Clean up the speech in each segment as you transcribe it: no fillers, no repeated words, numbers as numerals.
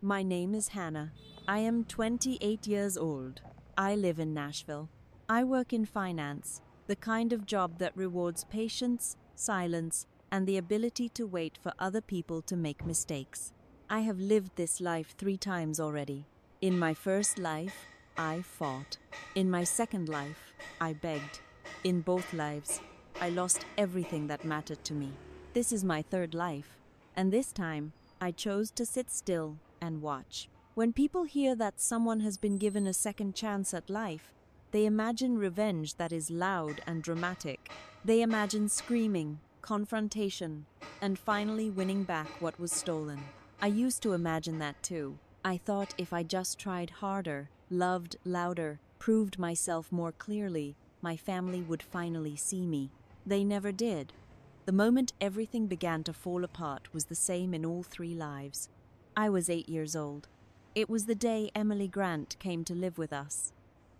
My name is Hannah. I am 28 years old. I live in Nashville. I work in finance, the kind of job that rewards patience, silence, and the ability to wait for other people to make mistakes. I have lived this life 3 times already. In my first life, I fought. In my second life, I begged. In both lives, I lost everything that mattered to me. This is my third life, and this time, I chose to sit still and watch. When people hear that someone has been given a second chance at life, they imagine revenge that is loud and dramatic. They imagine screaming, confrontation, and finally winning back what was stolen. I used to imagine that too. I thought if I just tried harder, loved louder, proved myself more clearly, my family would finally see me. They never did. The moment everything began to fall apart was the same in all 3 lives. I was 8 years old. It was the day Emily Grant came to live with us.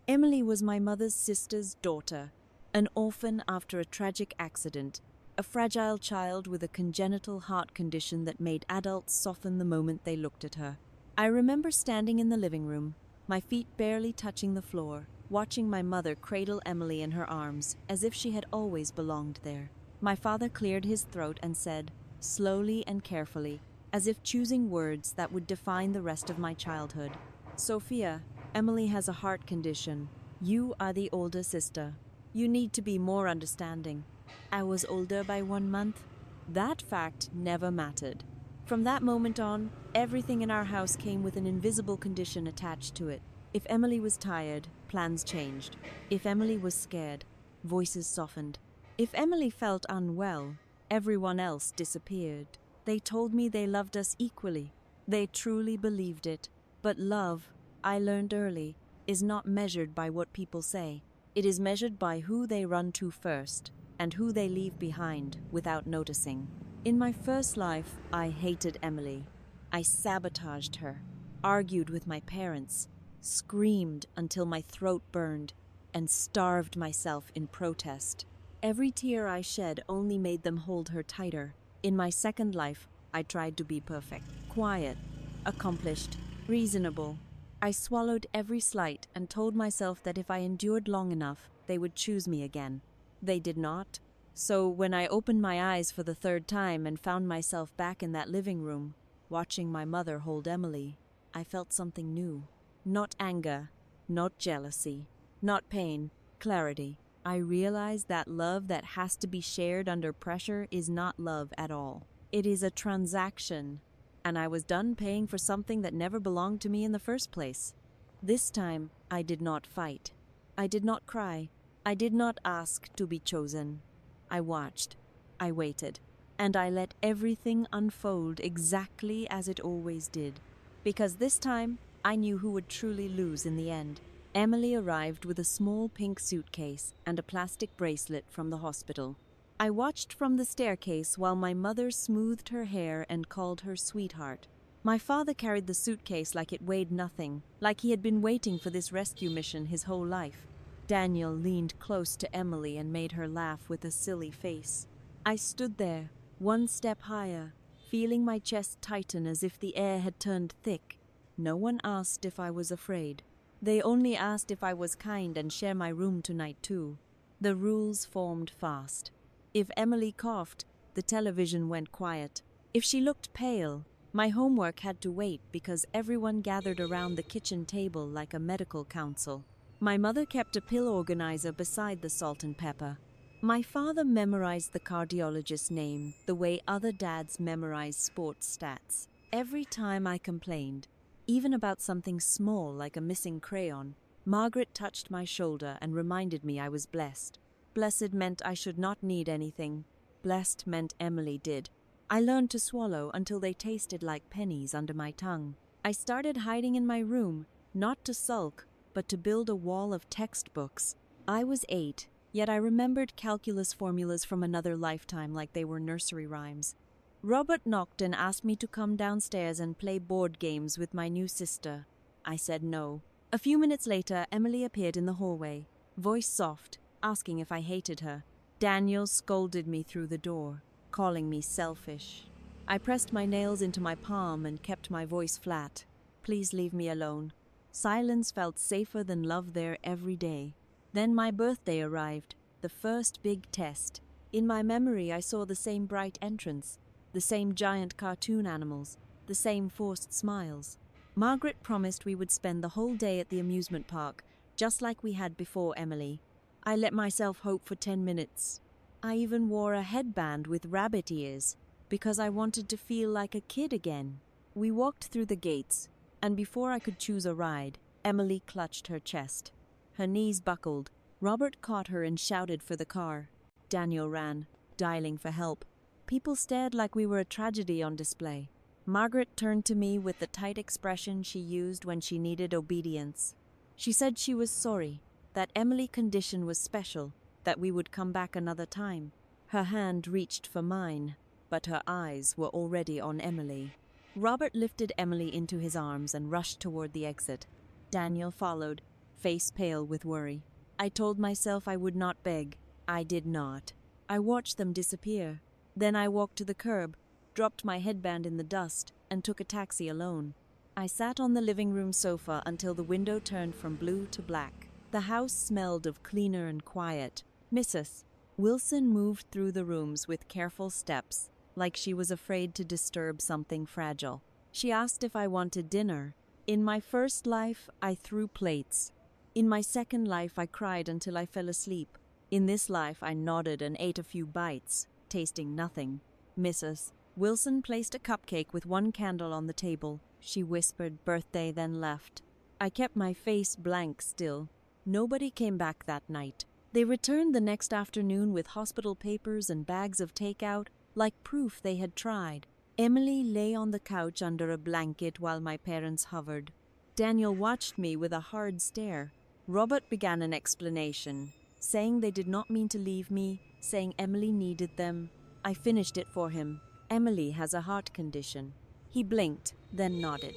Emily was my mother's sister's daughter, an orphan after a tragic accident, a fragile child with a congenital heart condition that made adults soften the moment they looked at her. I remember standing in the living room, my feet barely touching the floor, watching my mother cradle Emily in her arms as if she had always belonged there. My father cleared his throat and said, slowly and carefully, as if choosing words that would define the rest of my childhood, "Sophia, Emily has a heart condition. You are the older sister. You need to be more understanding." I was older by 1 month. That fact never mattered. From that moment on, everything in our house came with an invisible condition attached to it. If Emily was tired, plans changed. If Emily was scared, voices softened. If Emily felt unwell, everyone else disappeared. They told me they loved us equally. They truly believed it. But love, I learned early, is not measured by what people say. It is measured by who they run to first and who they leave behind without noticing. In my first life, I hated Emily. I sabotaged her, argued with my parents, screamed until my throat burned, and starved myself in protest. Every tear I shed only made them hold her tighter. In my second life, I tried to be perfect, quiet, accomplished, reasonable. I swallowed every slight and told myself that if I endured long enough, they would choose me again. They did not. So when I opened my eyes for the third time and found myself back in that living room, watching my mother hold Emily, I felt something new. Not anger, not jealousy, not pain, clarity. I realized that love that has to be shared under pressure is not love at all. It is a transaction, and I was done paying for something that never belonged to me in the first place. This time, I did not fight. I did not cry. I did not ask to be chosen. I watched. I waited. And I let everything unfold exactly as it always did. Because this time, I knew who would truly lose in the end. Emily arrived with a small pink suitcase and a plastic bracelet from the hospital. I watched from the staircase while my mother smoothed her hair and called her sweetheart. My father carried the suitcase like it weighed nothing, like he had been waiting for this rescue mission his whole life. Daniel leaned close to Emily and made her laugh with a silly face. I stood there, 1 step higher, feeling my chest tighten as if the air had turned thick. No one asked if I was afraid. They only asked if I was kind and share my room tonight too. The rules formed fast. If Emily coughed, the television went quiet. If she looked pale, my homework had to wait because everyone gathered around the kitchen table like a medical council. My mother kept a pill organizer beside the salt and pepper. My father memorized the cardiologist's name the way other dads memorize sports stats. Every time I complained, even about something small like a missing crayon, Margaret touched my shoulder and reminded me I was blessed. Blessed meant I should not need anything. Blessed meant Emily did. I learned to swallow until they tasted like pennies under my tongue. I started hiding in my room, not to sulk, but to build a wall of textbooks. I was 8, yet I remembered calculus formulas from another lifetime like they were nursery rhymes. Robert knocked and asked me to come downstairs and play board games with my new sister. I said no. A few minutes later, Emily appeared in the hallway, voice soft, asking if I hated her. Daniel scolded me through the door, calling me selfish. I pressed my nails into my palm and kept my voice flat. Please leave me alone. Silence felt safer than love there every day. Then my birthday arrived, the first big test. In my memory, I saw the same bright entrance, the same giant cartoon animals, the same forced smiles. Margaret promised we would spend the whole day at the amusement park, just like we had before Emily. I let myself hope for 10 minutes. I even wore a headband with rabbit ears, because I wanted to feel like a kid again. We walked through the gates, and before I could choose a ride, Emily clutched her chest. Her knees buckled. Robert caught her and shouted for the car. Daniel ran, dialing for help. People stared like we were a tragedy on display. Margaret turned to me with the tight expression she used when she needed obedience. She said she was sorry, that Emily's condition was special, that we would come back another time. Her hand reached for mine, but her eyes were already on Emily. Robert lifted Emily into his arms and rushed toward the exit. Daniel followed, face pale with worry. I told myself I would not beg. I did not. I watched them disappear. Then I walked to the curb, dropped my headband in the dust, and took a taxi alone. I sat on the living room sofa until the window turned from blue to black. The house smelled of cleaner and quiet. Mrs. Wilson moved through the rooms with careful steps, like she was afraid to disturb something fragile. She asked if I wanted dinner. In my first life, I threw plates. In my second life, I cried until I fell asleep. In this life, I nodded and ate a few bites, tasting nothing. Mrs. Wilson placed a cupcake with one candle on the table. She whispered birthday, then left. I kept my face blank still. Nobody came back that night. They returned the next afternoon with hospital papers and bags of takeout, like proof they had tried. Emily lay on the couch under a blanket while my parents hovered. Daniel watched me with a hard stare. Robert began an explanation, saying they did not mean to leave me, saying Emily needed them. I finished it for him. Emily has a heart condition. He blinked, then nodded.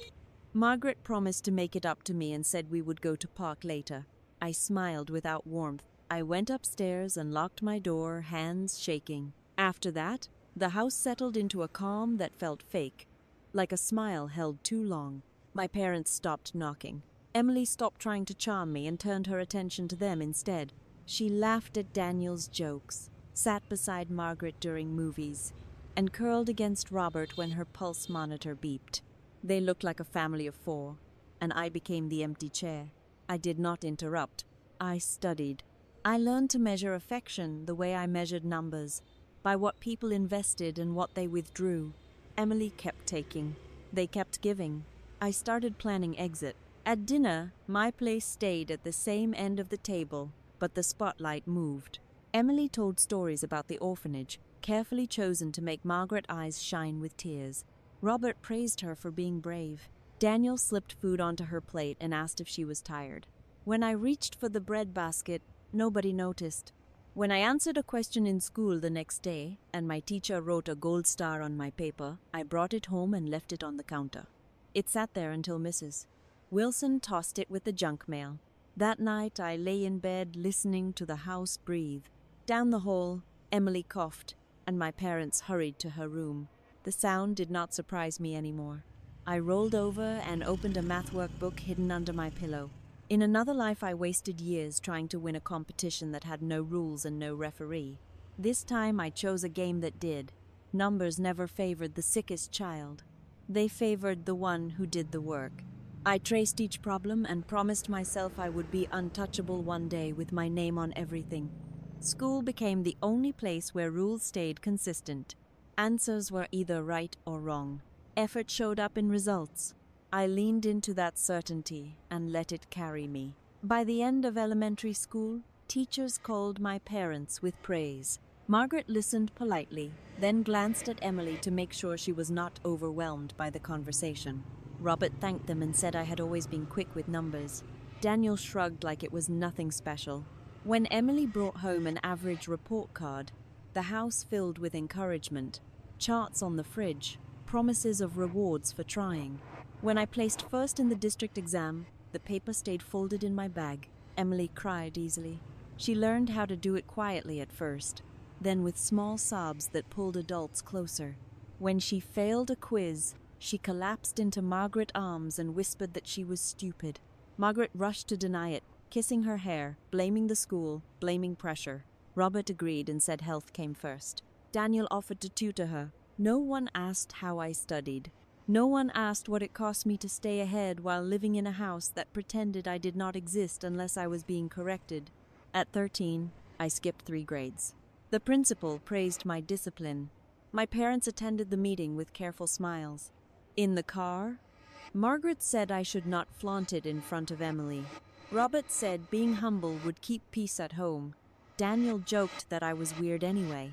Margaret promised to make it up to me and said we would go to park later. I smiled without warmth. I went upstairs and locked my door, hands shaking. After that, the house settled into a calm that felt fake, like a smile held too long. My parents stopped knocking. Emily stopped trying to charm me and turned her attention to them instead. She laughed at Daniel's jokes, sat beside Margaret during movies, and curled against Robert when her pulse monitor beeped. They looked like a family of 4, and I became the empty chair. I did not interrupt. I studied. I learned to measure affection the way I measured numbers, by what people invested and what they withdrew. Emily kept taking. They kept giving. I started planning exit. At dinner, my place stayed at the same end of the table, but the spotlight moved. Emily told stories about the orphanage, carefully chosen to make Margaret's eyes shine with tears. Robert praised her for being brave. Daniel slipped food onto her plate and asked if she was tired. When I reached for the bread basket, nobody noticed. When I answered a question in school the next day, and my teacher wrote a gold star on my paper, I brought it home and left it on the counter. It sat there until Mrs. Wilson tossed it with the junk mail. That night, I lay in bed listening to the house breathe. Down the hall, Emily coughed, and my parents hurried to her room. The sound did not surprise me anymore. I rolled over and opened a math workbook hidden under my pillow. In another life, I wasted years trying to win a competition that had no rules and no referee. This time, I chose a game that did. Numbers never favored the sickest child. They favored the one who did the work. I traced each problem and promised myself I would be untouchable one day with my name on everything. School became the only place where rules stayed consistent. Answers were either right or wrong. Effort showed up in results. I leaned into that certainty and let it carry me. By the end of elementary school, teachers called my parents with praise. Margaret listened politely, then glanced at Emily to make sure she was not overwhelmed by the conversation. Robert thanked them and said I had always been quick with numbers. Daniel shrugged like it was nothing special. When Emily brought home an average report card, the house filled with encouragement, charts on the fridge, promises of rewards for trying. When I placed first in the district exam, the paper stayed folded in my bag. Emily cried easily. She learned how to do it quietly at first, then with small sobs that pulled adults closer. When she failed a quiz, she collapsed into Margaret's arms and whispered that she was stupid. Margaret rushed to deny it, kissing her hair, blaming the school, blaming pressure. Robert agreed and said health came first. Daniel offered to tutor her. No one asked how I studied. No one asked what it cost me to stay ahead while living in a house that pretended I did not exist unless I was being corrected. At 13, I skipped 3 grades. The principal praised my discipline. My parents attended the meeting with careful smiles. In the car, Margaret said I should not flaunt it in front of Emily. Robert said being humble would keep peace at home. Daniel joked that I was weird anyway.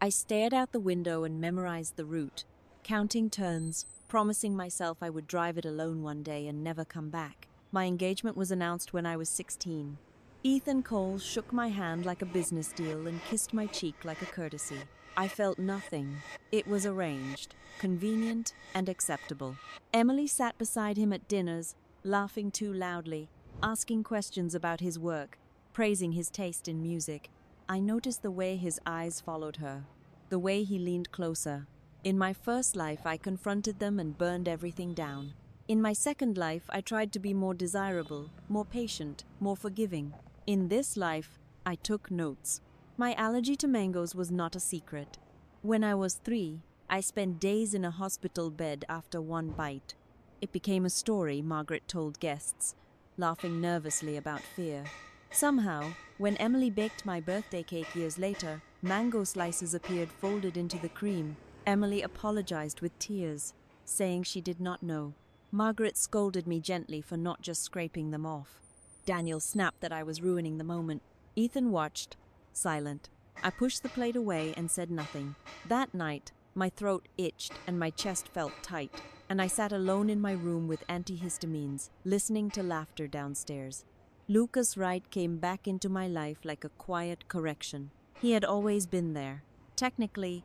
I stared out the window and memorized the route, counting turns, promising myself I would drive it alone one day and never come back. My engagement was announced when I was 16. Ethan Cole shook my hand like a business deal and kissed my cheek like a courtesy. I felt nothing. It was arranged, convenient, and acceptable. Emily sat beside him at dinners, laughing too loudly, asking questions about his work, praising his taste in music. I noticed the way his eyes followed her, the way he leaned closer. In my first life, I confronted them and burned everything down. In my second life, I tried to be more desirable, more patient, more forgiving. In this life, I took notes. My allergy to mangoes was not a secret. When I was 3, I spent days in a hospital bed after one bite. It became a story Margaret told guests, laughing nervously about fear. Somehow, when Emily baked my birthday cake years later, mango slices appeared folded into the cream. Emily apologized with tears, saying she did not know. Margaret scolded me gently for not just scraping them off. Daniel snapped that I was ruining the moment. Ethan watched, silent. I pushed the plate away and said nothing. That night, my throat itched and my chest felt tight, and I sat alone in my room with antihistamines, listening to laughter downstairs. Lucas Wright came back into my life like a quiet correction. He had always been there. Technically,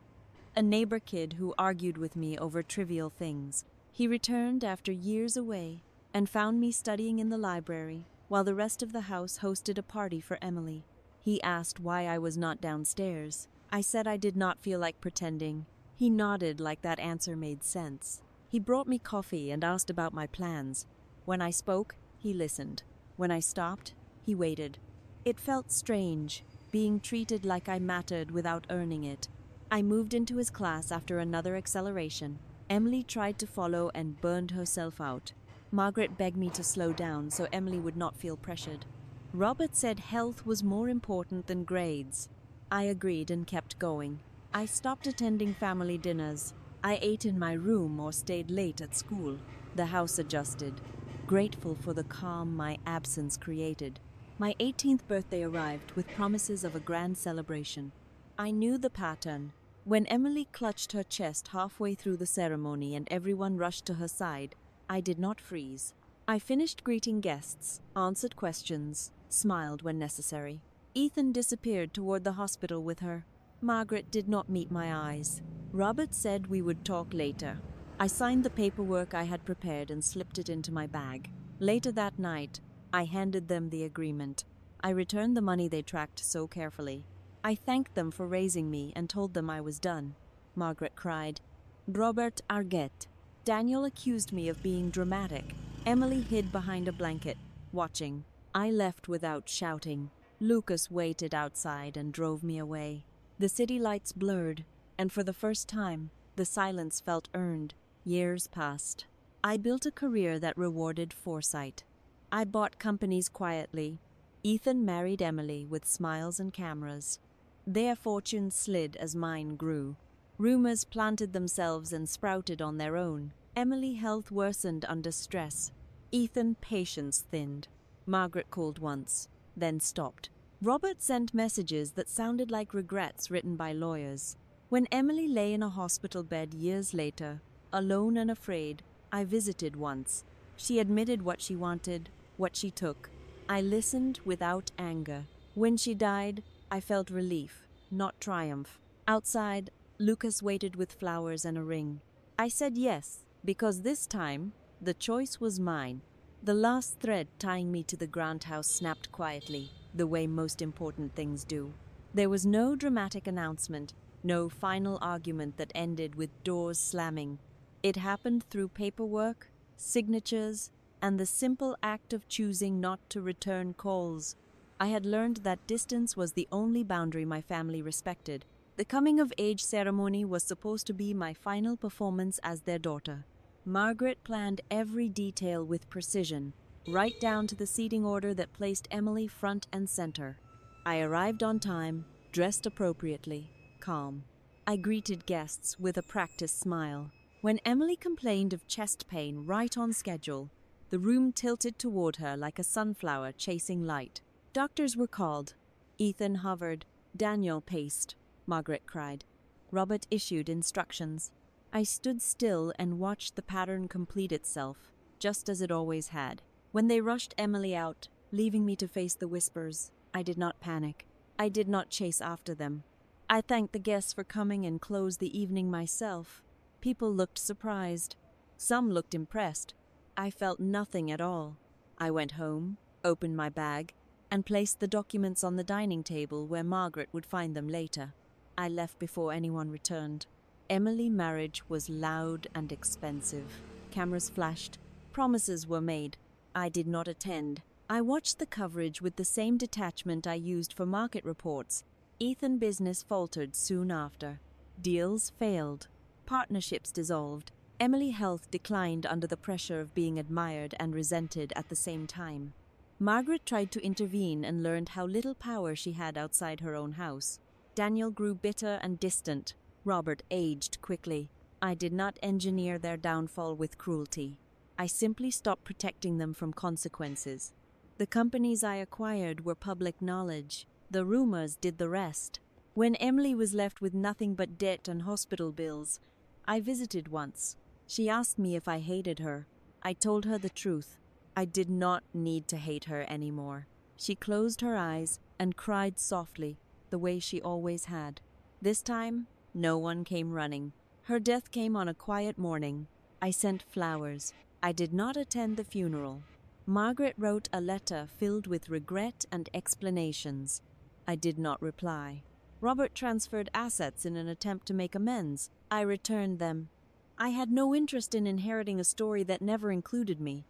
a neighbor kid who argued with me over trivial things. He returned after years away and found me studying in the library while the rest of the house hosted a party for Emily. He asked why I was not downstairs. I said I did not feel like pretending. He nodded like that answer made sense. He brought me coffee and asked about my plans. When I spoke, he listened. When I stopped, he waited. It felt strange, being treated like I mattered without earning it. I moved into his class after another acceleration. Emily tried to follow and burned herself out. Margaret begged me to slow down so Emily would not feel pressured. Robert said health was more important than grades. I agreed and kept going. I stopped attending family dinners. I ate in my room or stayed late at school. The house adjusted, grateful for the calm my absence created. My 18th birthday arrived with promises of a grand celebration. I knew the pattern. When Emily clutched her chest halfway through the ceremony and everyone rushed to her side, I did not freeze. I finished greeting guests, answered questions, smiled when necessary. Ethan disappeared toward the hospital with her. Margaret did not meet my eyes. Robert said we would talk later. I signed the paperwork I had prepared and slipped it into my bag. Later that night, I handed them the agreement. I returned the money they tracked so carefully. I thanked them for raising me and told them I was done. Margaret cried. Robert Argett. Daniel accused me of being dramatic. Emily hid behind a blanket, watching. I left without shouting. Lucas waited outside and drove me away. The city lights blurred, and for the first time, the silence felt earned. Years passed. I built a career that rewarded foresight. I bought companies quietly. Ethan married Emily with smiles and cameras. Their fortunes slid as mine grew. Rumors planted themselves and sprouted on their own. Emily's health worsened under stress. Ethan's patience thinned. Margaret called once, then stopped. Robert sent messages that sounded like regrets written by lawyers. When Emily lay in a hospital bed years later, alone and afraid, I visited once. She admitted what she wanted, what she took. I listened without anger. When she died, I felt relief, not triumph. Outside, Lucas waited with flowers and a ring. I said yes, because this time, the choice was mine. The last thread tying me to the Grant house snapped quietly, the way most important things do. There was no dramatic announcement, No final argument that ended with doors slamming. It happened through paperwork, signatures, and the simple act of choosing not to return calls. I had learned that distance was the only boundary my family respected. The coming-of-age ceremony was supposed to be my final performance as their daughter. Margaret planned every detail with precision, right down to the seating order that placed Emily front and center. I arrived on time, dressed appropriately, calm. I greeted guests with a practiced smile. When Emily complained of chest pain right on schedule, the room tilted toward her like a sunflower chasing light. Doctors were called. Ethan hovered. Daniel paced. Margaret cried. Robert issued instructions. I stood still and watched the pattern complete itself, just as it always had. When they rushed Emily out, leaving me to face the whispers, I did not panic. I did not chase after them. I thanked the guests for coming and closed the evening myself. People looked surprised. Some looked impressed. I felt nothing at all. I went home, opened my bag, and placed the documents on the dining table where Margaret would find them later. I left before anyone returned. Emily's marriage was loud and expensive. Cameras flashed. Promises were made. I did not attend. I watched the coverage with the same detachment I used for market reports. Ethan business faltered soon after. Deals failed. Partnerships dissolved. Emily health declined under the pressure of being admired and resented at the same time. Margaret tried to intervene and learned how little power she had outside her own house. Daniel grew bitter and distant. Robert aged quickly. I did not engineer their downfall with cruelty. I simply stopped protecting them from consequences. The companies I acquired were public knowledge. The rumors did the rest. When Emily was left with nothing but debt and hospital bills, I visited once. She asked me if I hated her. I told her the truth. I did not need to hate her anymore. She closed her eyes and cried softly, the way she always had. This time, no one came running. Her death came on a quiet morning. I sent flowers. I did not attend the funeral. Margaret wrote a letter filled with regret and explanations. I did not reply. Robert transferred assets in an attempt to make amends. I returned them. I had no interest in inheriting a story that never included me.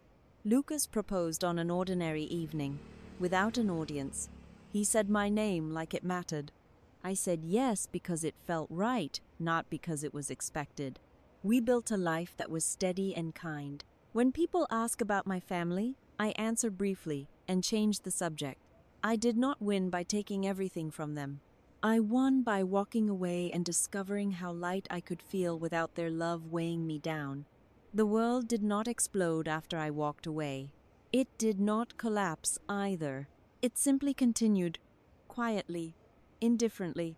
Lucas proposed on an ordinary evening, without an audience. He said my name like it mattered. I said yes because it felt right, not because it was expected. We built a life that was steady and kind. When people ask about my family, I answer briefly and change the subject. I did not win by taking everything from them. I won by walking away and discovering how light I could feel without their love weighing me down. The world did not explode after I walked away. It did not collapse either. It simply continued, quietly, indifferently,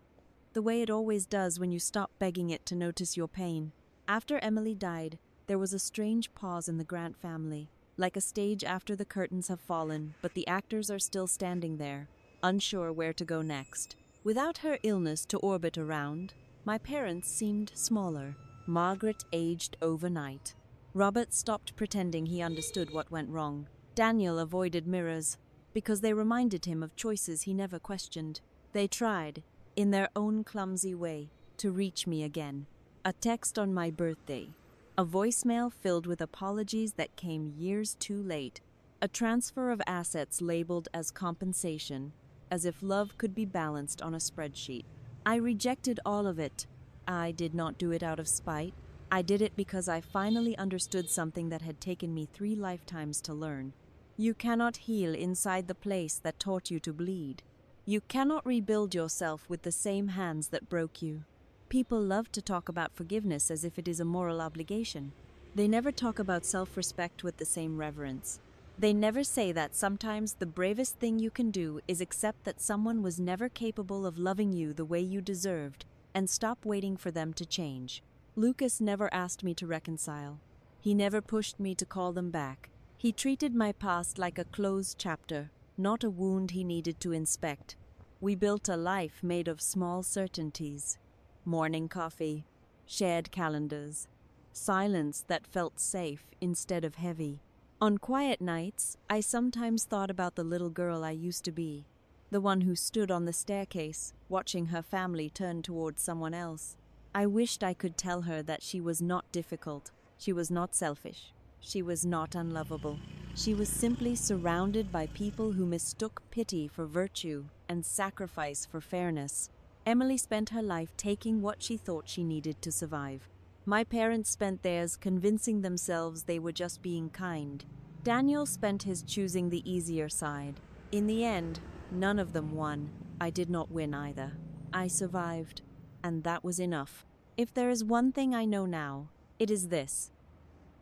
the way it always does when you stop begging it to notice your pain. After Emily died, there was a strange pause in the Grant family, like a stage after the curtains have fallen, but the actors are still standing there, unsure where to go next. Without her illness to orbit around, my parents seemed smaller. Margaret aged overnight. Robert stopped pretending he understood what went wrong. Daniel avoided mirrors, because they reminded him of choices he never questioned. They tried, in their own clumsy way, to reach me again. A text on my birthday. A voicemail filled with apologies that came years too late. A transfer of assets labeled as compensation, as if love could be balanced on a spreadsheet. I rejected all of it. I did not do it out of spite. I did it because I finally understood something that had taken me 3 lifetimes to learn. You cannot heal inside the place that taught you to bleed. You cannot rebuild yourself with the same hands that broke you. People love to talk about forgiveness as if it is a moral obligation. They never talk about self-respect with the same reverence. They never say that sometimes the bravest thing you can do is accept that someone was never capable of loving you the way you deserved and stop waiting for them to change. Lucas never asked me to reconcile. He never pushed me to call them back. He treated my past like a closed chapter, not a wound he needed to inspect. We built a life made of small certainties. Morning coffee, shared calendars, silence that felt safe instead of heavy. On quiet nights, I sometimes thought about the little girl I used to be. the one who stood on the staircase, watching her family turn towards someone else. I wished I could tell her that she was not difficult, she was not selfish, she was not unlovable. She was simply surrounded by people who mistook pity for virtue and sacrifice for fairness. Emily spent her life taking what she thought she needed to survive. My parents spent theirs convincing themselves they were just being kind. Daniel spent his choosing the easier side. In the end, none of them won. I did not win either. I survived, and that was enough. If there is one thing I know now, it is this.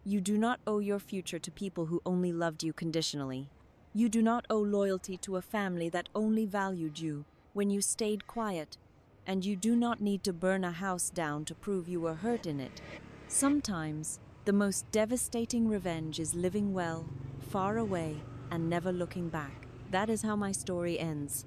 You do not owe your future to people who only loved you conditionally. You do not owe loyalty to a family that only valued you when you stayed quiet. And you do not need to burn a house down to prove you were hurt in it. Sometimes, the most devastating revenge is living well, far away, and never looking back. That is how my story ends.